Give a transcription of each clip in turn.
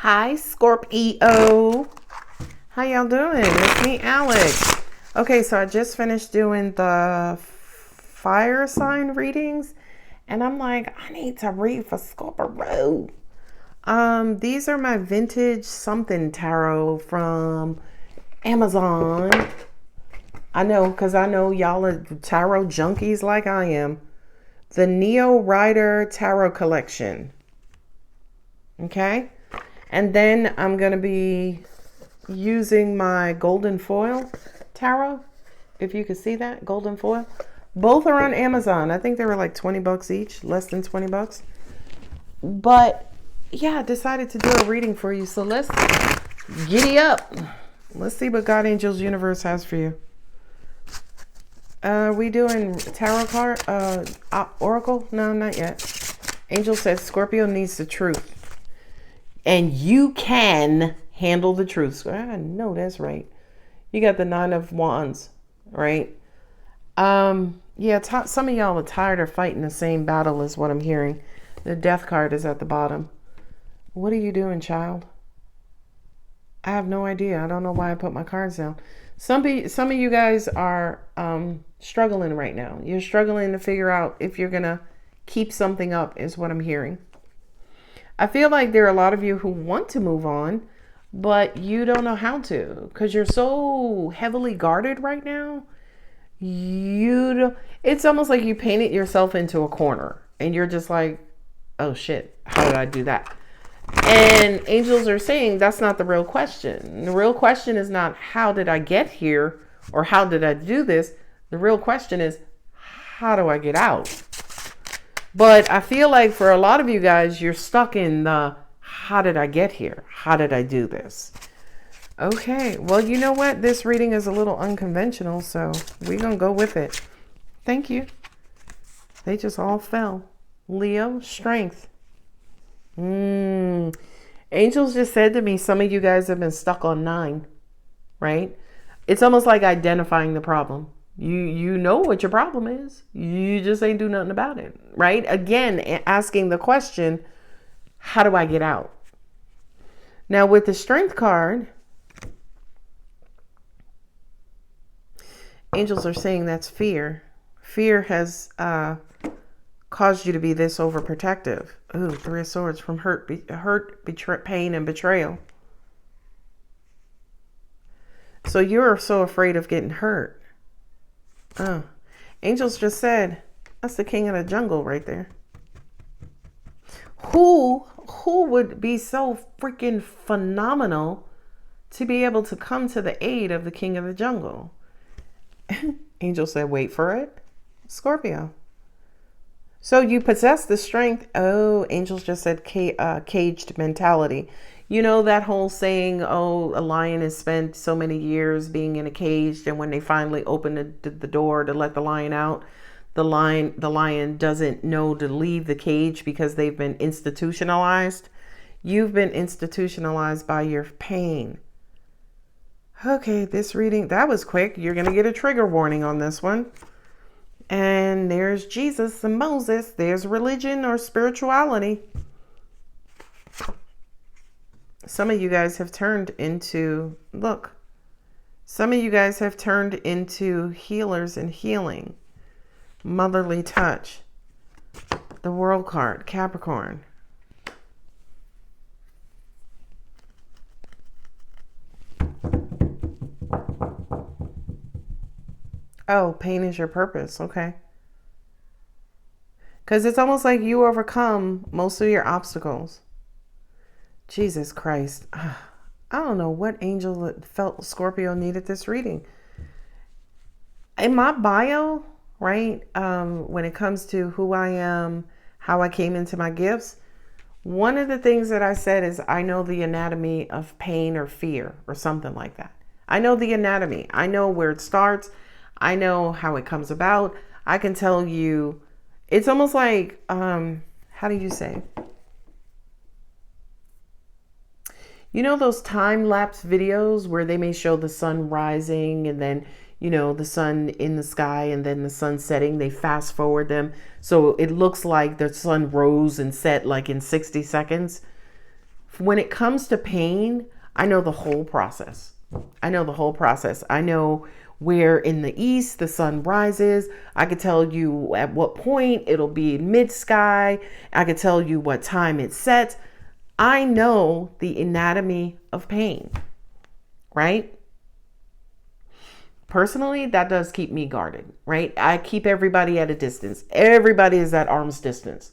Hi, Scorpio. How y'all doing? It's me, Alex. Okay, so I just finished doing the fire sign readings, and I'm like, I need to read for Scorpio. These are my vintage something tarot from Amazon. I know, because I know y'all are tarot junkies like I am. The Neo Rider Tarot Collection. Okay? And then I'm going to be using my golden foil tarot. If you can see that, golden foil. Both are on Amazon. I think they were like 20 bucks each, less than 20 bucks. But yeah, I decided to do a reading for you. So let's giddy up. Let's see what God Angels Universe has for you. We doing tarot card, oracle? No, not yet. Angel says Scorpio needs the truth. And you can handle the truth. I know that's right. You got the 9 of Wands, right? Yeah, some of y'all are tired of fighting the same battle as what I'm hearing. The death card is at the bottom. What are you doing, child? I have no idea. I don't know why I put my cards down. Some of you guys are struggling right now. You're struggling to figure out if you're going to keep something up is what I'm hearing. I feel like there are a lot of you who want to move on, but you don't know how to because you're so heavily guarded right now. It's almost like you painted yourself into a corner and you're just like, oh shit, how did I do that? And angels are saying that's not the real question. The real question is not how did I get here or how did I do this? The real question is how do I get out? But I feel like for a lot of you guys, you're stuck in the how did I get here? How did I do this? Okay, well, you know what? This reading is a little unconventional, so we're going to go with it. Thank you. They just all fell. Leo, strength. Angels just said to me, some of you guys have been stuck on 9, right? It's almost like identifying the problem. You know what your problem is. You just ain't do nothing about it, right? Again, asking the question, how do I get out? Now with the strength card, angels are saying that's fear. Fear has caused you to be this overprotective. Ooh, 3 of Swords from hurt, pain, and betrayal. So you're so afraid of getting hurt. Angels just said, that's the king of the jungle right there. Who would be so freaking phenomenal to be able to come to the aid of the king of the jungle? Angel said, wait for it. Scorpio. So you possess the strength. Oh, angels just said caged mentality. You know that whole saying, oh, a lion has spent so many years being in a cage, and when they finally open the door to let the lion out, the lion doesn't know to leave the cage because they've been institutionalized. You've been institutionalized by your pain. Okay, this reading, that was quick. You're going to get a trigger warning on this one. And there's Jesus and Moses. There's religion or spirituality. Some of you guys have turned into, some of you guys have turned into healers and healing. Motherly touch. The World card, Capricorn. Oh, pain is your purpose. Okay. Because it's almost like you overcome most of your obstacles. Jesus Christ. I don't know what angel felt Scorpio needed this reading. In my bio, right, when it comes to who I am, how I came into my gifts, one of the things that I said is I know the anatomy of pain or fear or something like that. I know the anatomy. I know where it starts. I know how it comes about. I can tell you, it's almost like, how do you say? You know those time-lapse videos where they may show the sun rising and then, you know, the sun in the sky and then the sun setting, they fast forward them. So it looks like the sun rose and set like in 60 seconds. When it comes to pain, I know the whole process. I know the whole process. I know where in the east the sun rises. I could tell you at what point it'll be mid-sky. I could tell you what time it sets. I know the anatomy of pain, right? Personally, that does keep me guarded, right? I keep everybody at a distance. Everybody is at arm's distance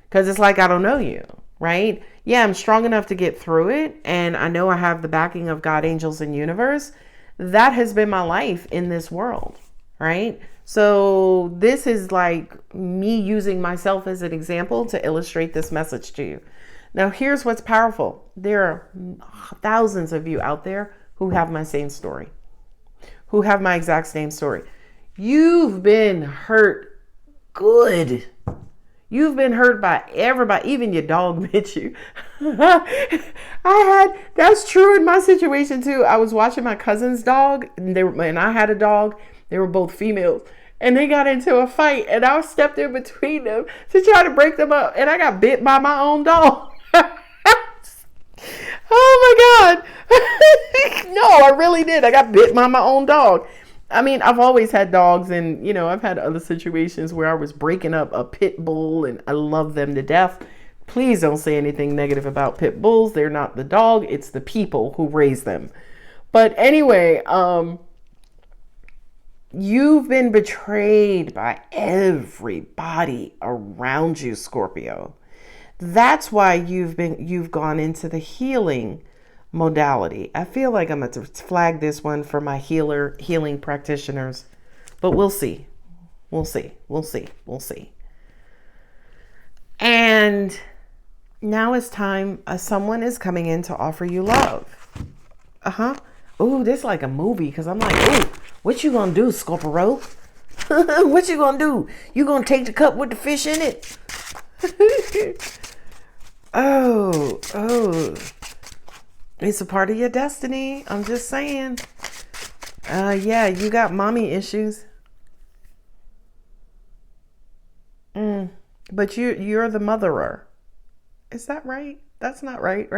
because it's like, I don't know you, right? Yeah, I'm strong enough to get through it. And I know I have the backing of God, angels, and universe. That has been my life in this world, right? So this is like me using myself as an example to illustrate this message to you. Now, here's what's powerful. There are thousands of you out there who have my same story, who have my exact same story. You've been hurt good. You've been hurt by everybody, even your dog bit you. That's true in my situation too. I was watching my cousin's dog and I had a dog. They were both females and they got into a fight and I stepped in between them to try to break them up and I got bit by my own dog. Oh my God. No, I really did. I got bit by my own dog. I mean, I've always had dogs and, you know, I've had other situations where I was breaking up a pit bull and I love them to death. Please don't say anything negative about pit bulls. They're not the dog. It's the people who raise them. But anyway, you've been betrayed by everybody around you, Scorpio. That's why you've gone into the healing modality. I feel like I'm going to flag this one for my healing practitioners, but we'll see. We'll see. And now it's time. Someone is coming in to offer you love. Oh, this is like a movie because I'm like, oh, what you gonna do, Scorpio? What you gonna do? You gonna take the cup with the fish in it? Oh. It's a part of your destiny. I'm just saying. Yeah, you got mommy issues. But you're the motherer. Is that right? That's not right?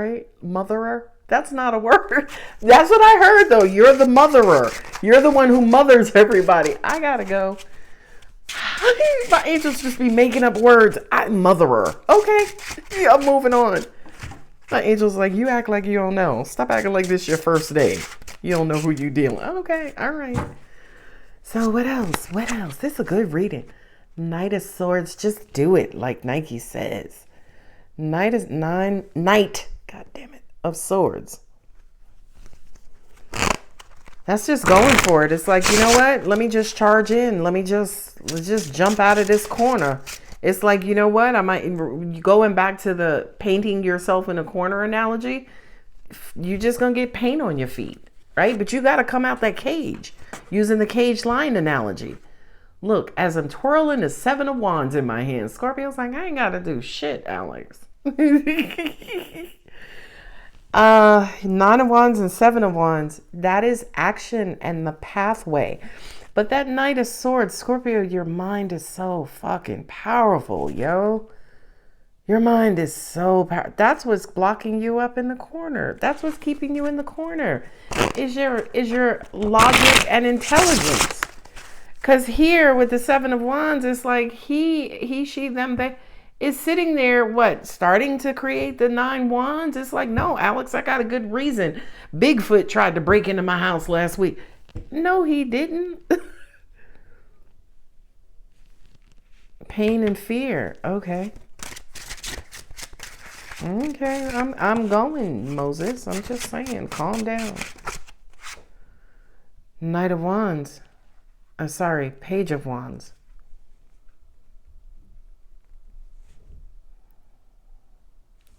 Motherer? That's not a word. That's what I heard though. You're the motherer. You're the one who mothers everybody. I gotta go. My angels just be making up words. Motherer. Okay. Yeah, I'm moving on. My angel's like, you act like you don't know. Stop acting like this your first day. You don't know who you dealing with. Okay, all right. So what else? This is a good reading. Knight of Swords. Just do it like Nike says. Knight, God damn it, of Swords. That's just going for it. It's like, you know what? Let me just charge in. Let's just jump out of this corner. It's like, you know what? I might, going back to the painting yourself in a corner analogy, you're just going to get paint on your feet, right? But you got to come out that cage using the cage line analogy. Look, as I'm twirling the 7 of Wands in my hand, Scorpio's like, I ain't got to do shit, Alex. 9 of Wands and 7 of Wands, that is action and the pathway. But that Knight of Swords, Scorpio, your mind is so fucking powerful, yo. Your mind is so powerful. That's what's blocking you up in the corner. That's what's keeping you in the corner. Is your logic and intelligence. Because here with the 7 of Wands, it's like he, she, them, they is sitting there, starting to create the 9 Wands? It's like, no, Alex, I got a good reason. Bigfoot tried to break into my house last week. No, he didn't. Pain and fear. Okay. I'm going, Moses. I'm just saying, calm down. Knight of Wands. Page of Wands.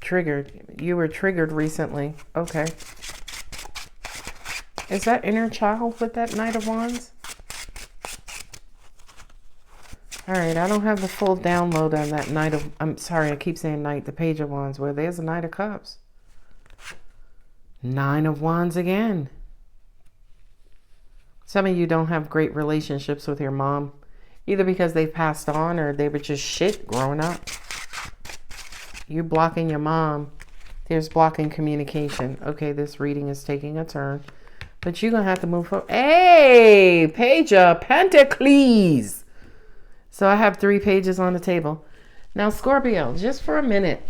Triggered. You were triggered recently. Okay. Is that inner child with that Knight of Wands? All right, I don't have the full download on that Knight of... I'm sorry, I keep saying Knight, the Page of Wands. Well, there's a Knight of Cups. 9 of Wands again. Some of you don't have great relationships with your mom, either because they passed on or they were just shit growing up. You're blocking your mom There's blocking communication. Okay, this reading is taking a turn. But you're going to have to move forward. Hey, Page of Pentacles. So I have 3 pages on the table. Now, Scorpio, just for a minute.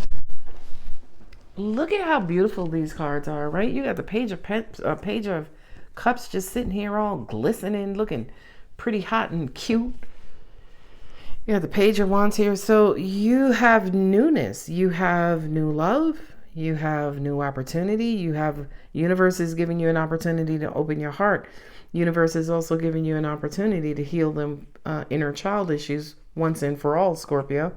Look at how beautiful these cards are, right? You got the Page of Cups just sitting here all glistening, looking pretty hot and cute. You have the Page of Wands here. So you have newness. You have new love. You have new opportunity. You have universe is giving you an opportunity to open your heart. Universe is also giving you an opportunity to heal them inner child issues once and for all, Scorpio.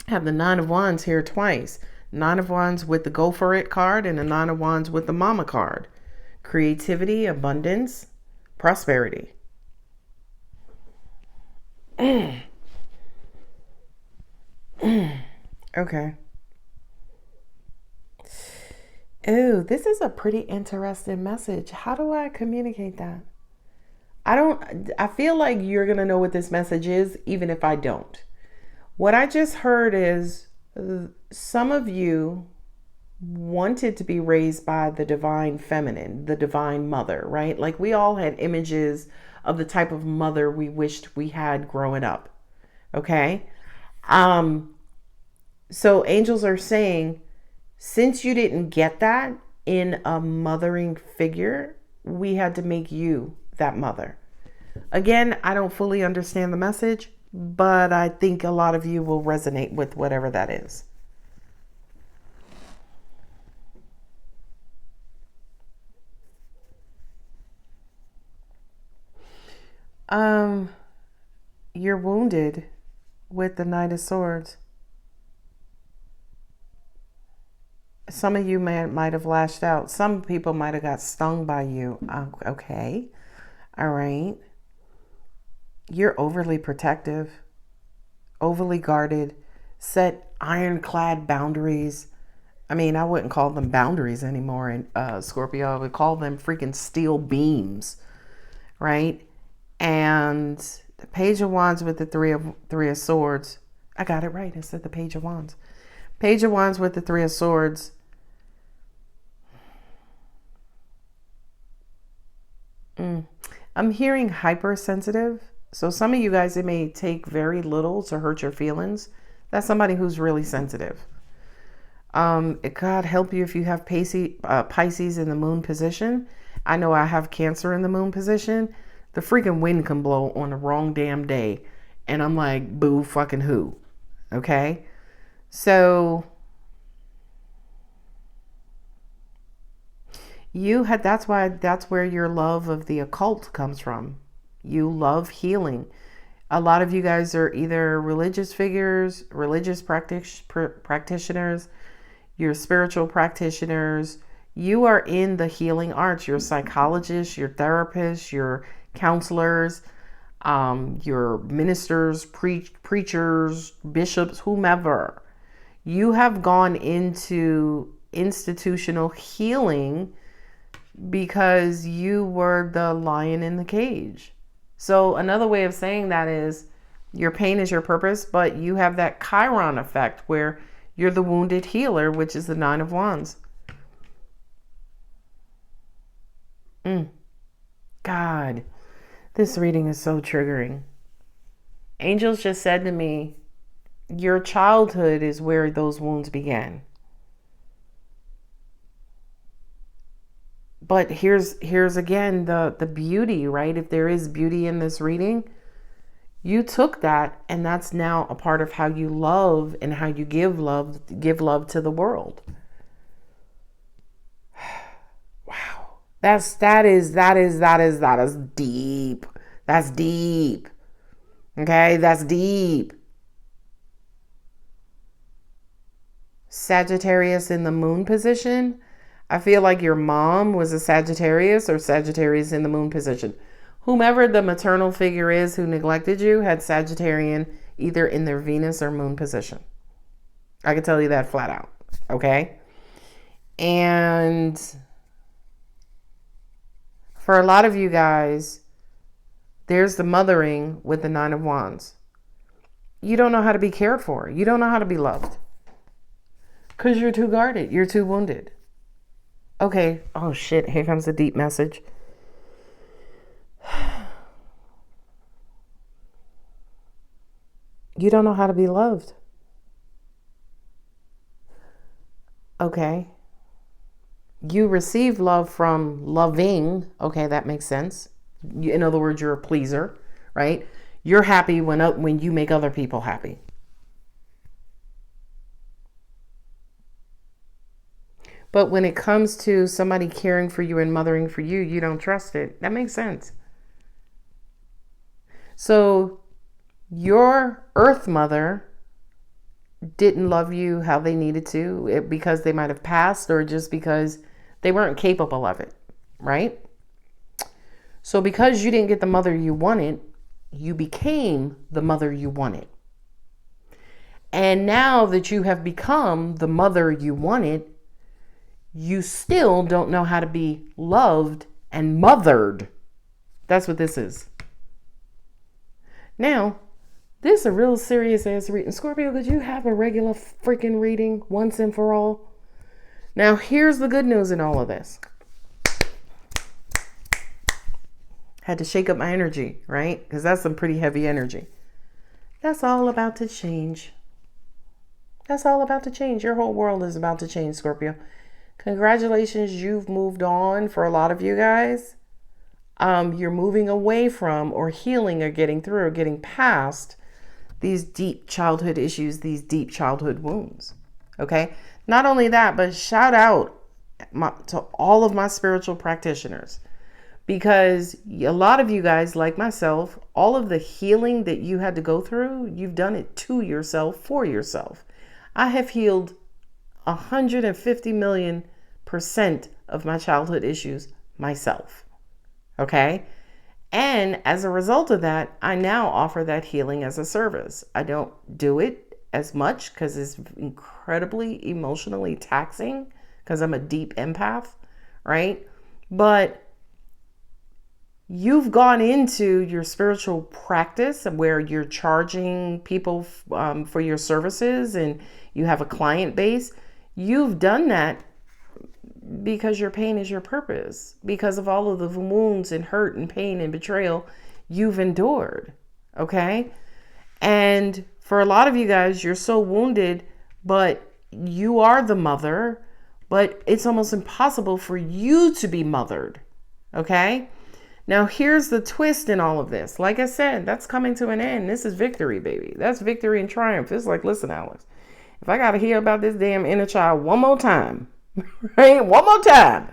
Have the 9 of Wands here twice. 9 of Wands with the Go For It card and the 9 of Wands with the Mama card. Creativity, abundance, prosperity. Okay. Ooh, this is a pretty interesting message. How do I communicate that? I feel like you're going to know what this message is, even if I don't. What I just heard is some of you wanted to be raised by the divine feminine, the divine mother, right? Like we all had images of the type of mother we wished we had growing up. Okay. So angels are saying, since you didn't get that in a mothering figure, we had to make you that mother. Again, I don't fully understand the message, but I think a lot of you will resonate with whatever that is. You're wounded with the Knight of Swords. Some of you might have lashed out. Some people might have got stung by you. Okay. All right. You're overly protective, overly guarded, set ironclad boundaries. I mean, I wouldn't call them boundaries anymore in Scorpio. I would call them freaking steel beams, right? And the Page of Wands with the three of Swords. I got it right. I said the Page of Wands. Page of Wands with the 3 of Swords. I'm hearing hypersensitive. So some of you guys, it may take very little to hurt your feelings. That's somebody who's really sensitive. It could help you if you have Pisces in the moon position. I know I have Cancer in the moon position. The freaking wind can blow on the wrong damn day. And I'm like, boo fucking who? Okay? So that's where your love of the occult comes from. You love healing. A lot of you guys are either religious figures, religious practitioners, you're spiritual practitioners. You are in the healing arts. You're psychologists, you're therapists, you're counselors, you're ministers, preachers, bishops, whomever. You have gone into institutional healing because you were the lion in the cage. So another way of saying that is your pain is your purpose, but you have that Chiron effect where you're the wounded healer, which is the 9 of Wands. God, this reading is so triggering. Angels just said to me, your childhood is where those wounds began. But here's again the beauty, right? If there is beauty in this reading, you took that and that's now a part of how you love and how you give love to the world. Wow. That is deep. That's deep. Okay, that's deep. Sagittarius in the moon position. I feel like your mom was a Sagittarius or Sagittarius in the moon position. Whomever the maternal figure is who neglected you had Sagittarian either in their Venus or moon position. I can tell you that flat out. Okay. And for a lot of you guys, there's the mothering with the 9 of Wands. You don't know how to be cared for. You don't know how to be loved. Because you're too guarded. You're too wounded. Okay. Oh, shit. Here comes the deep message. You don't know how to be loved. Okay. You receive love from loving. Okay, that makes sense. In other words, you're a pleaser, right? You're happy when you make other people happy. But when it comes to somebody caring for you and mothering for you, you don't trust it. That makes sense. So your earth mother didn't love you how they needed to, because they might have passed, or just because they weren't capable of it, right? So because you didn't get the mother you wanted, you became the mother you wanted. And now that you have become the mother you wanted, you still don't know how to be loved and mothered. That's what this is. Now, this is a real serious ass reading. Scorpio, could you have a regular freaking reading once and for all? Now, here's the good news in all of this. Had to shake up my energy, right? Because that's some pretty heavy energy. That's all about to change. That's all about to change. Your whole world is about to change, Scorpio. Congratulations, you've moved on. For a lot of you guys, you're moving away from, or healing, or getting through, or getting past these deep childhood issues, these deep childhood wounds. Okay? Not only that, but shout out to all of my spiritual practitioners, because a lot of you guys, like myself, all of the healing that you had to go through, you've done it to yourself, for yourself. I have healed 150 million% of my childhood issues myself. Okay? And as a result of that, I now offer that healing as a service. I don't do it as much because it's incredibly emotionally taxing, because I'm a deep empath, right? But you've gone into your spiritual practice where you're charging people for your services, and you have a client base. You've done that because your pain is your purpose, because of all of the wounds and hurt and pain and betrayal you've endured. Okay? And for a lot of you guys, you're so wounded, but you are the mother, but it's almost impossible for you to be mothered. Okay? Now, here's the twist in all of this. Like I said, that's coming to an end. This is victory, baby. That's victory and triumph. It's like, listen, Alex, if I got to hear about this damn inner child one more time, right? One more time.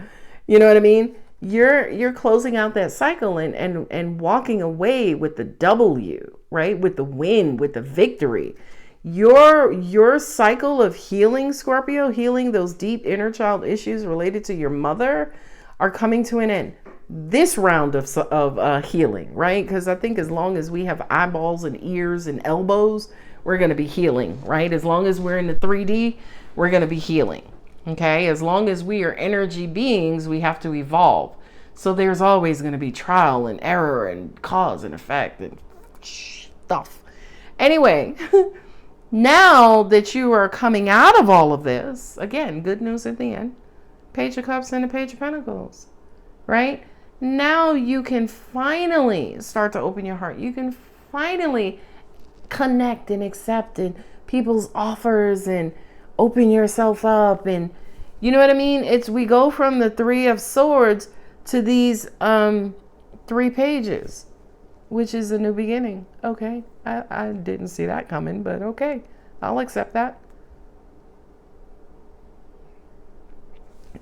You know what I mean? You're closing out that cycle and walking away with the W, right? With the win, with the victory. Your cycle of healing, Scorpio, healing those deep inner child issues related to your mother, are coming to an end. This round of healing, right? Because I think as long as we have eyeballs and ears and elbows, we're going to be healing, right? As long as we're in the 3D, we're going to be healing. Okay, as long as we are energy beings, we have to evolve. So there's always going to be trial and error and cause and effect and stuff. Anyway, now that you are coming out of all of this, again, good news at the end. Page of Cups and the Page of Pentacles, right? Now you can finally start to open your heart. You can finally connect and accept people's offers and open yourself up, and you know what I mean? We go from the 3 of Swords to these 3 pages, which is a new beginning. Okay, I didn't see that coming, but okay, I'll accept that.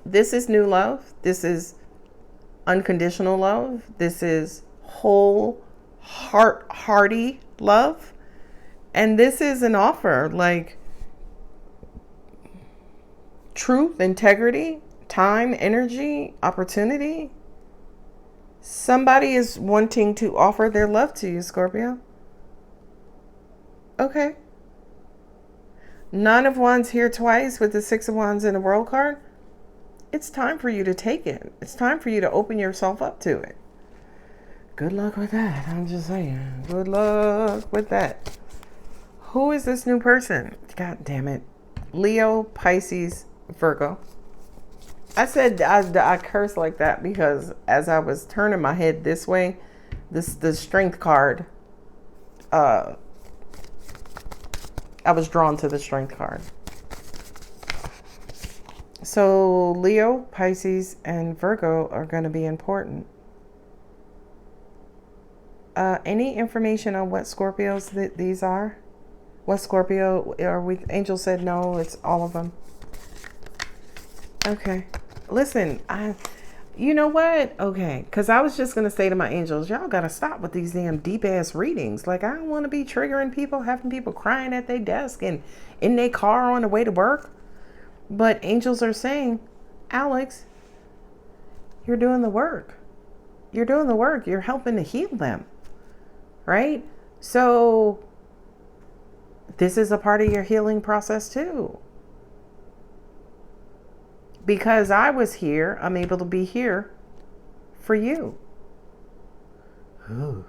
This is new love. This is unconditional love. This is whole hearty love, and this is an offer like truth, integrity, time, energy, opportunity. Somebody is wanting to offer their love to you, Scorpio. Okay. Nine of Wands here twice with the 6 of Wands in the World card. It's time for you to take it. It's time for you to open yourself up to it. Good luck with that. I'm just saying. Good luck with that. Who is this new person? God damn it. Leo, Pisces, Virgo. I said I cursed like that because as I was turning my head this way, the strength card, I was drawn to the strength card. So Leo, Pisces, and Virgo are going to be important. Any information on what Scorpios these are? What Scorpio are we? Angel said no, it's all of them. Okay. Listen, you know what? Okay. Because I was just going to say to my angels, y'all got to stop with these damn deep ass readings. Like, I don't want to be triggering people, having people crying at their desk and in their car on the way to work. But angels are saying, Alex, you're doing the work. You're doing the work. You're helping to heal them. Right? So this is a part of your healing process too. Because I was here, I'm able to be here for you. Ooh.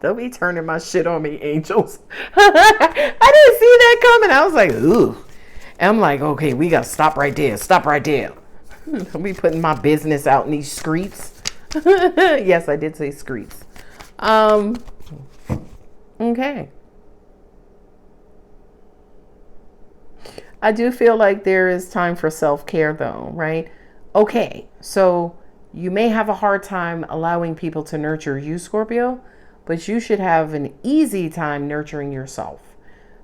Don't be turning my shit on me, angels. I didn't see that coming. I was like, ooh. And I'm like, okay, we got to stop right there. Stop right there. Don't be putting my business out in these streets. Yes, I did say streets. Okay. I do feel like there is time for self-care though, right? Okay, so you may have a hard time allowing people to nurture you, Scorpio, but you should have an easy time nurturing yourself.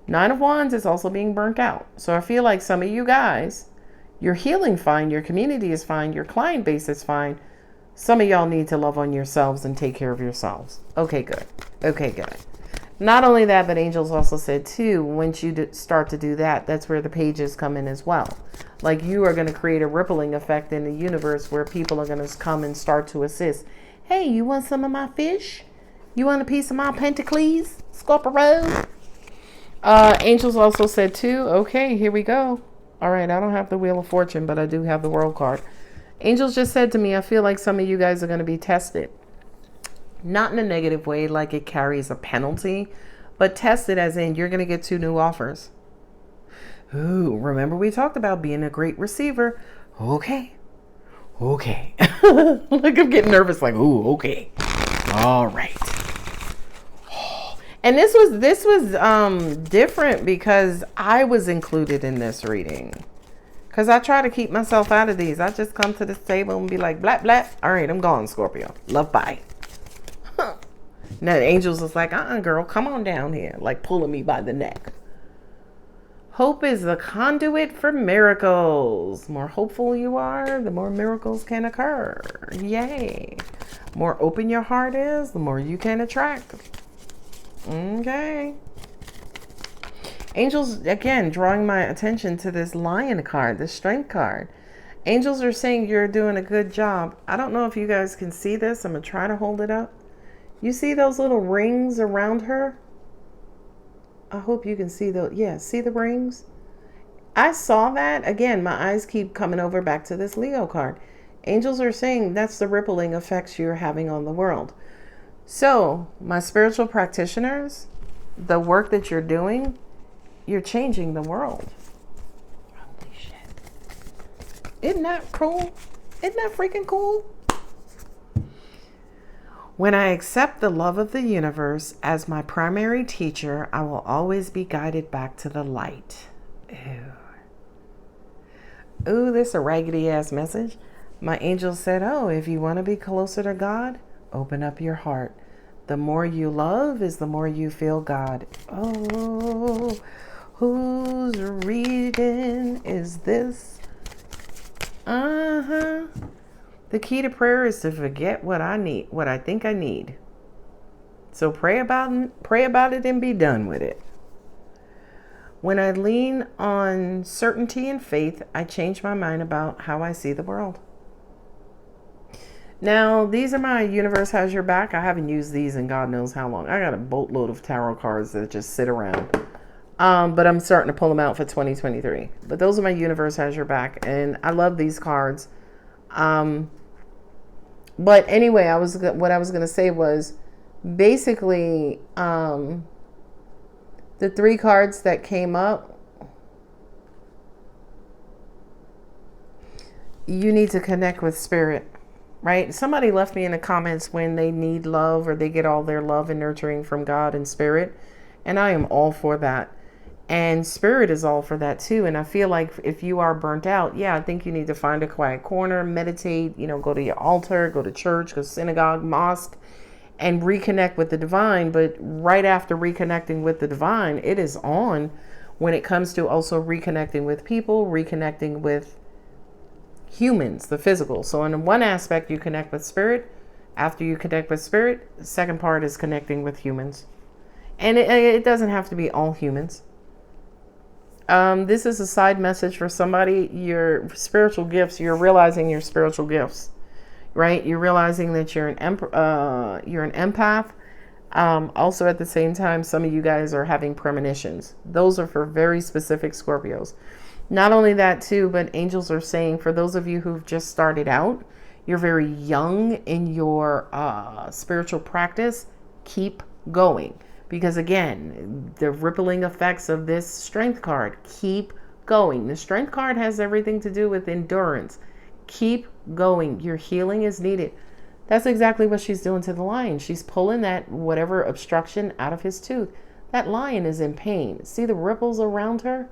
Nine of Wands is also being burnt out. So I feel like some of you guys, you're healing fine, your community is fine, your client base is fine. Some of y'all need to love on yourselves and take care of yourselves. Okay, good. Okay, good. Not only that, but angels also said too, once you start to do that, that's where the pages come in as well. Like you are going to create a rippling effect in the universe where people are going to come and start to assist. Hey, you want some of my fish? You want a piece of my pentacles, Scorpio? Angels also said too, okay, here we go. All right, I don't have the Wheel of Fortune, but I do have the World card. Angels just said to me, I feel like some of you guys are going to be tested. Not in a negative way, like it carries a penalty, but tested as in you're going to get 2 new offers. Ooh, remember we talked about being a great receiver. Okay. Okay. Like I'm getting nervous like, ooh, okay. All right. And this was different because I was included in this reading. Because I try to keep myself out of these. I just come to this table and be like, blah, blah. All right, I'm gone, Scorpio. Love, bye. Now the angels was like, girl, come on down here. Like pulling me by the neck. Hope is the conduit for miracles. The more hopeful you are, the more miracles can occur. Yay. The more open your heart is, the more you can attract. Okay. Angels, again, drawing my attention to this Lion card, this Strength card. Angels are saying you're doing a good job. I don't know if you guys can see this. I'm going to try to hold it up. You see those little rings around her? I hope you can see those. Yeah, see the rings? I saw that. Again, my eyes keep coming over back to this Leo card. Angels are saying that's the rippling effects you're having on the world. So, my spiritual practitioners, the work that you're doing, you're changing the world. Holy shit. Isn't that cool? Isn't that freaking cool? When I accept the love of the universe as my primary teacher, I will always be guided back to the light. Ew. Ooh, this is a raggedy ass message. My angel said, oh, if you want to be closer to God, open up your heart. The more you love is the more you feel God. Oh, whose reading is this? Uh-huh. The key to prayer is to forget what I need, what I think I need. So pray about it and be done with it. When I lean on certainty and faith, I change my mind about how I see the world. Now, these are my Universe Has Your Back. I haven't used these in God knows how long. I got a boatload of tarot cards that just sit around. But I'm starting to pull them out for 2023. But those are my Universe Has Your Back. And I love these cards. But anyway, what I was going to say was basically the 3 cards that came up you need to connect with spirit, right? Somebody left me in the comments when they need love or they get all their love and nurturing from God and spirit. And I am all for that. And spirit is all for that too. And I feel like if you are burnt out, yeah, I think you need to find a quiet corner, meditate, go to your altar, go to church, go to synagogue, mosque, and reconnect with the divine. But right after reconnecting with the divine, it is on when it comes to also reconnecting with people, reconnecting with humans, the physical. So in one aspect, you connect with spirit. After you connect with spirit, the second part is connecting with humans. And it doesn't have to be all humans. This is a side message for somebody. Your spiritual gifts, you're realizing your spiritual gifts, right? You're realizing that you're an empath. Also at the same time, some of you guys are having premonitions. Those are for very specific Scorpios. Not only that too, but angels are saying for those of you who've just started out, you're very young in your spiritual practice, keep going. Because again, the rippling effects of this strength card, keep going. The strength card has everything to do with endurance. Keep going. Your healing is needed. That's exactly what she's doing to the lion. She's pulling that whatever obstruction out of his tooth. That lion is in pain. See the ripples around her?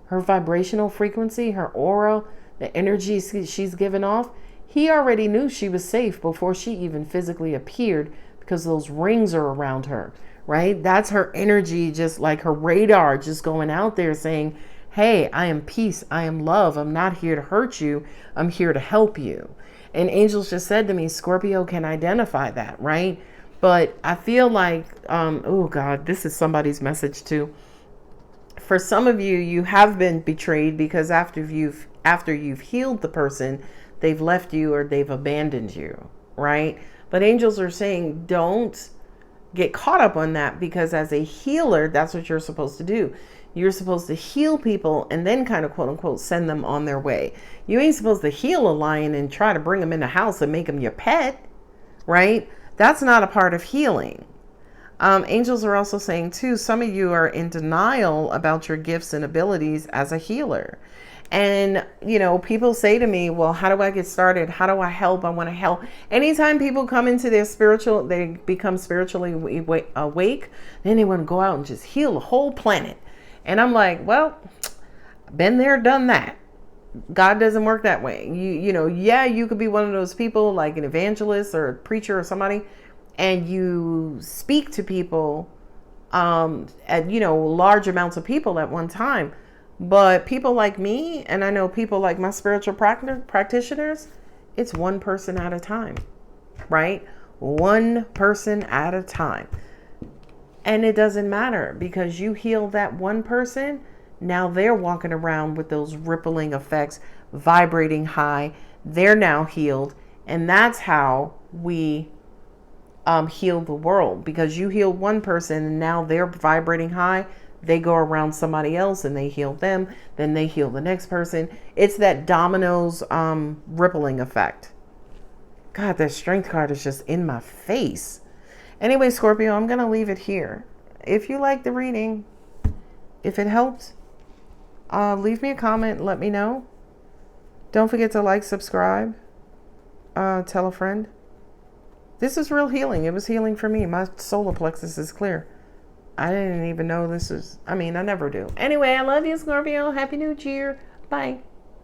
Her vibrational frequency, her aura, the energy she's given off. He already knew she was safe before she even physically appeared because those rings are around her. Right? That's her energy, just like her radar, just going out there saying, hey, I am peace. I am love. I'm not here to hurt you. I'm here to help you. And angels just said to me, Scorpio can identify that, right? But I feel like, oh God, this is somebody's message too. For some of you, you have been betrayed because after you've healed the person, they've left you or they've abandoned you, right? But angels are saying, don't get caught up on that, because as a healer, that's what you're supposed to do. You're supposed to heal people and then kind of quote unquote send them on their way. You ain't supposed to heal a lion and try to bring them in the house and make them your pet, right? That's not a part of healing. Angels are also saying too, some of you are in denial about your gifts and abilities as a healer. And, people say to me, well, how do I get started? How do I help? I want to help. Anytime people come into their they become spiritually awake, then they want to go out and just heal the whole planet. And I'm like, well, been there, done that. God doesn't work that way. You could be one of those people like an evangelist or a preacher or somebody, and you speak to people, at, large amounts of people at one time. But people like me, and I know people like my spiritual practitioners, it's one person at a time, right? One person at a time. And it doesn't matter, because you heal that one person. Now they're walking around with those rippling effects, vibrating high. They're now healed. And that's how we heal the world, because you heal one person and now they're vibrating high. They go around somebody else and they heal them. Then they heal the next person. It's that dominoes rippling effect. God, that strength card is just in my face. Anyway, Scorpio, I'm going to leave it here. If you like the reading, if it helped, leave me a comment. Let me know. Don't forget to like, subscribe, tell a friend. This is real healing. It was healing for me. My solar plexus is clear. I didn't even know this is, I never do. Anyway, I love you, Scorpio. Happy New Year. Bye.